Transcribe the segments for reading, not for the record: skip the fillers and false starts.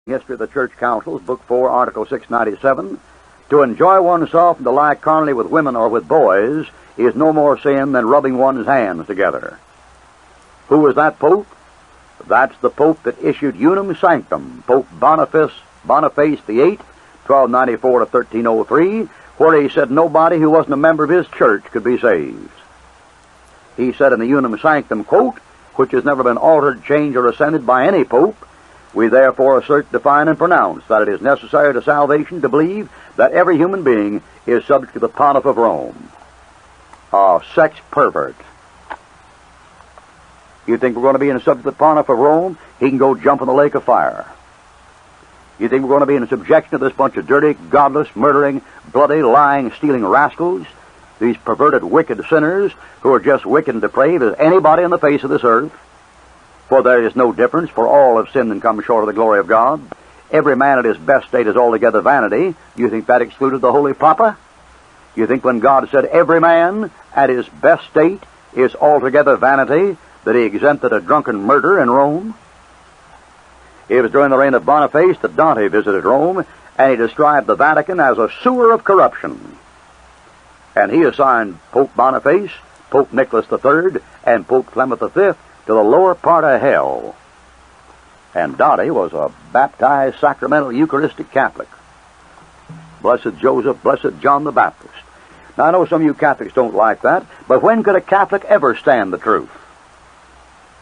History of the Church Councils, Book 4, Article 697, to enjoy oneself and to lie carnally with women or with boys is no more sin than rubbing one's hands together. Who was that Pope? That's the Pope that issued Unum Sanctum, Pope Boniface VIII, 1294 to 1303, where he said nobody who wasn't a member of his church could be saved. He said in the Unum Sanctum, quote, which has never been altered, changed, or ascended by any Pope, we therefore assert, define, and pronounce that it is necessary to salvation to believe that every human being is subject to the pontiff of Rome. A sex pervert. You think we're going to be in the subject of the pontiff of Rome? He can go jump in the lake of fire. You think we're going to be in subjection to this bunch of dirty, godless, murdering, bloody, lying, stealing rascals? These perverted, wicked sinners who are just wicked and depraved as anybody on the face of this earth? For there is no difference, for all have sinned and come short of the glory of God. Every man at his best state is altogether vanity. You think that excluded the Holy Papa? You think when God said every man at his best state is altogether vanity, that he exempted a drunken murder in Rome? It was during the reign of Boniface that Dante visited Rome, and he described the Vatican as a sewer of corruption. And he assigned Pope Boniface, Pope Nicholas III, and Pope Clement V to the lower part of hell. And Dante was a baptized, sacramental, Eucharistic Catholic. Blessed Joseph, blessed John the Baptist. Now, I know some of you Catholics don't like that, but when could a Catholic ever stand the truth?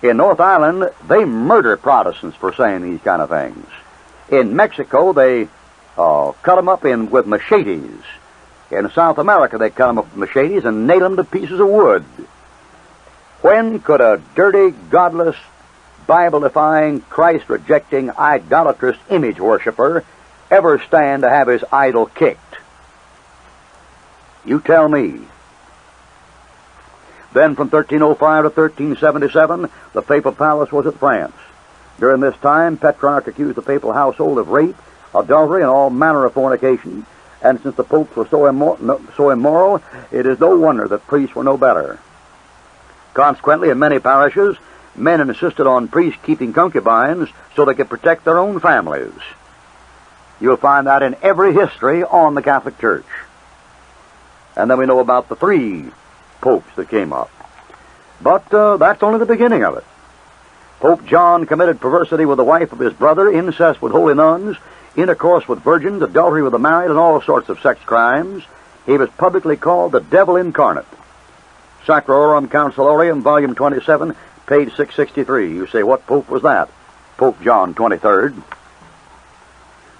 In North Ireland, they murder Protestants for saying these kind of things. In Mexico, they cut them up with machetes. In South America, they cut them up with machetes and nail them to pieces of wood. When could a dirty, godless, Bible-defying, Christ-rejecting, idolatrous image worshiper ever stand to have his idol kicked? You tell me. Then from 1305 to 1377, the papal palace was at France. During this time, Petrarch accused the papal household of rape, adultery, and all manner of fornication, and since the popes were so immoral, it is no wonder that priests were no better. Consequently, in many parishes, men insisted on priests keeping concubines so they could protect their own families. You'll find that in every history on the Catholic Church. And then we know about the 3 popes that came up. But that's only the beginning of it. Pope John committed perversity with the wife of his brother, incest with holy nuns, intercourse with virgins, adultery with the married, and all sorts of sex crimes. He was publicly called the devil incarnate. Sacrorum Councilorium, Volume 27, page 663. You say, what pope was that? Pope John 23rd.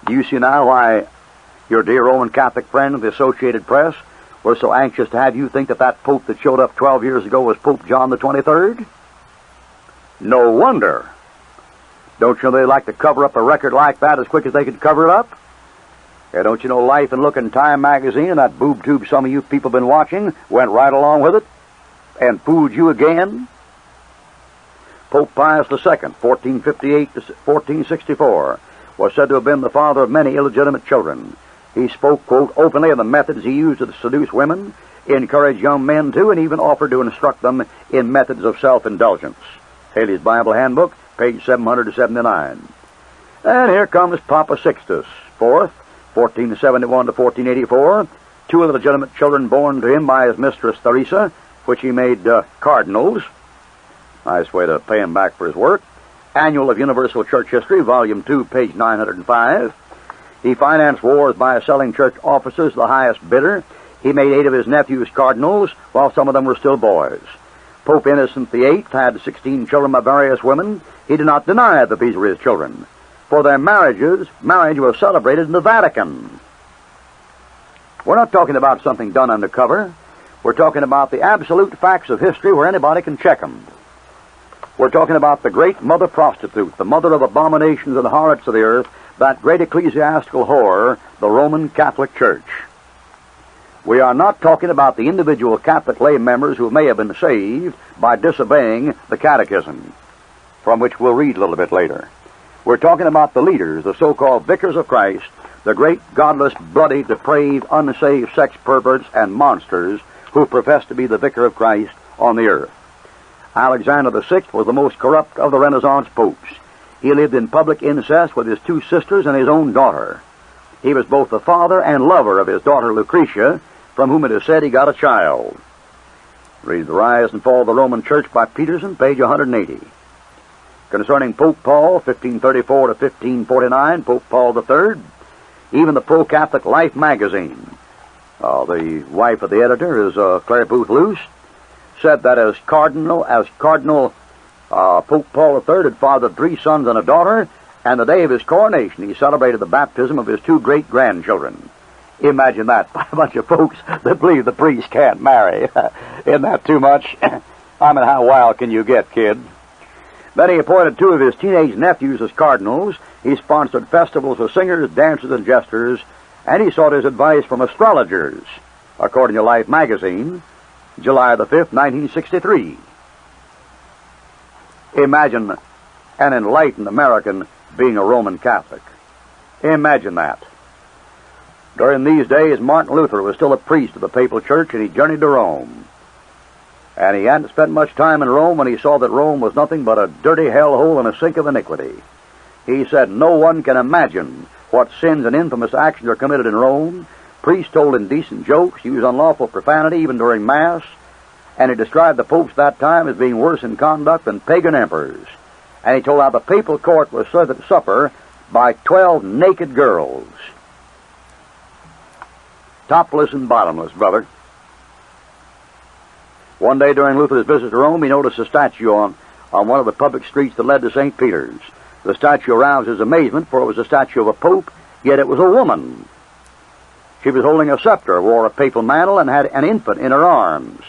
Do you see now why your dear Roman Catholic friend, the Associated Press, was so anxious to have you think that that pope that showed up 12 years ago was Pope John the 23rd? No wonder. Don't you know they like to cover up a record like that as quick as they could cover it up? Yeah, don't you know Life and Look in Time magazine and that boob tube some of you people been watching went right along with it and fooled you again? Pope Pius II, 1458 to 1464, was said to have been the father of many illegitimate children. He spoke, quote, openly of the methods he used to seduce women, encouraged young men to, and even offered to instruct them in methods of self-indulgence. Haley's Bible Handbook, page 779. And here comes Papa Sixtus IV, 1471 to 1484, 2 illegitimate children born to him by his mistress Theresa, which he made cardinals. Nice way to pay him back for his work. Annual of Universal Church History, Volume 2, page 905. He financed wars by selling church offices to the highest bidder. He made 8 of his nephews cardinals, while some of them were still boys. Pope Innocent VIII had 16 children by various women. He did not deny that these were his children. For their marriage was celebrated in the Vatican. We're not talking about something done undercover. We're talking about the absolute facts of history where anybody can check them. We're talking about the great mother prostitute, the mother of abominations and harlots of the earth, that great ecclesiastical whore, the Roman Catholic Church. We are not talking about the individual Catholic lay members who may have been saved by disobeying the catechism, from which we'll read a little bit later. We're talking about the leaders, the so-called vicars of Christ, the great godless, bloody, depraved, unsaved sex perverts and monsters who profess to be the vicar of Christ on the earth. Alexander VI was the most corrupt of the Renaissance popes. He lived in public incest with his two sisters and his own daughter. He was both the father and lover of his daughter Lucretia, from whom it is said he got a child. Read The Rise and Fall of the Roman Church by Peterson, page 180. Concerning Pope Paul, 1534 to 1549, Pope Paul III, even the pro-Catholic Life magazine, the wife of the editor is Claire Booth Luce, said that as Cardinal Pope Paul III had fathered 3 sons and a daughter, and the day of his coronation he celebrated the baptism of his 2 great-grandchildren. Imagine that, by a bunch of folks that believe the priest can't marry. Isn't that too much? I mean, how wild can you get, kid? Then he appointed 2 of his teenage nephews as cardinals. He sponsored festivals with singers, dancers, and jesters, and he sought his advice from astrologers, according to Life magazine, July the 5th, 1963. Imagine an enlightened American being a Roman Catholic. Imagine that. During these days, Martin Luther was still a priest of the papal church, and he journeyed to Rome. And he hadn't spent much time in Rome when he saw that Rome was nothing but a dirty hellhole and a sink of iniquity. He said, "No one can imagine what sins and infamous actions are committed in Rome. Priests told indecent jokes, used unlawful profanity even during Mass, and he described the popes that time as being worse in conduct than pagan emperors. And he told how the papal court was served at supper by 12 naked girls. Topless and bottomless, brother." One day during Luther's visit to Rome, he noticed a statue on one of the public streets that led to St. Peter's. The statue aroused his amazement, for it was a statue of a pope, yet it was a woman. She was holding a scepter, wore a papal mantle, and had an infant in her arms.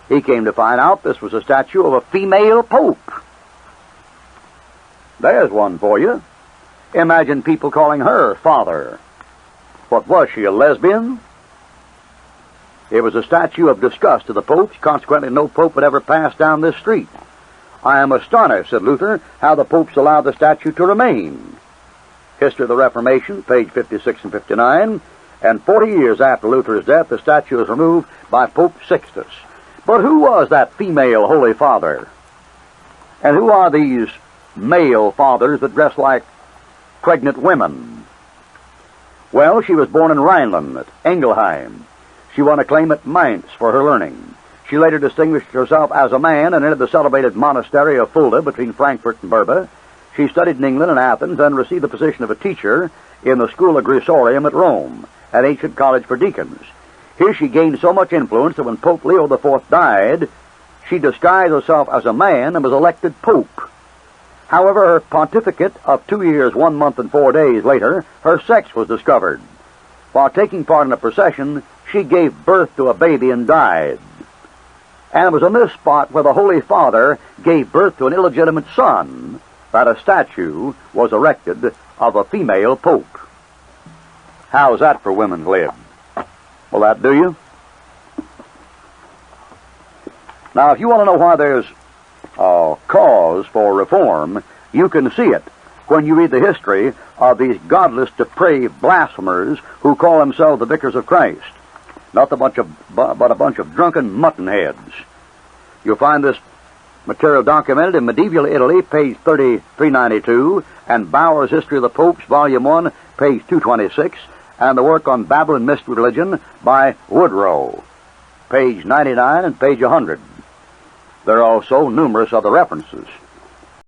He came to find out this was a statue of a female pope. There's one for you. Imagine people calling her father. What was she, a lesbian? It was a statue of disgust to the popes. Consequently, no pope would ever pass down this street. "I am astonished," said Luther, "how the popes allowed the statue to remain." History of the Reformation, page 56 and 59. And 40 years after Luther's death, the statue was removed by Pope Sixtus. But who was that female Holy Father? And who are these male fathers that dress like pregnant women? Well, she was born in Rhineland, at Engelheim. She won acclaim at Mainz for her learning. She later distinguished herself as a man and entered the celebrated monastery of Fulda between Frankfurt and Berba. She studied in England and Athens and received the position of a teacher in the School of Grisorium at Rome, an ancient college for deacons. Here she gained so much influence that when Pope Leo IV died, she disguised herself as a man and was elected pope. However, her pontificate of 2 years, 1 month, and 4 days later, her sex was discovered. While taking part in a procession, she gave birth to a baby and died. And it was in this spot where the Holy Father gave birth to an illegitimate son that a statue was erected of a female pope. How's that for women's lib? Will that do you? Now, if you want to know why there's cause for reform, you can see it when you read the history of these godless, depraved blasphemers who call themselves the vicars of Christ. Not but a bunch of drunken muttonheads. You'll find this material documented in Medieval Italy, page 392, and Bauer's History of the Popes, volume 1, page 226, and the work on Babylon Mystery Religion by Woodrow, page 99 and page 100. There are also numerous other references.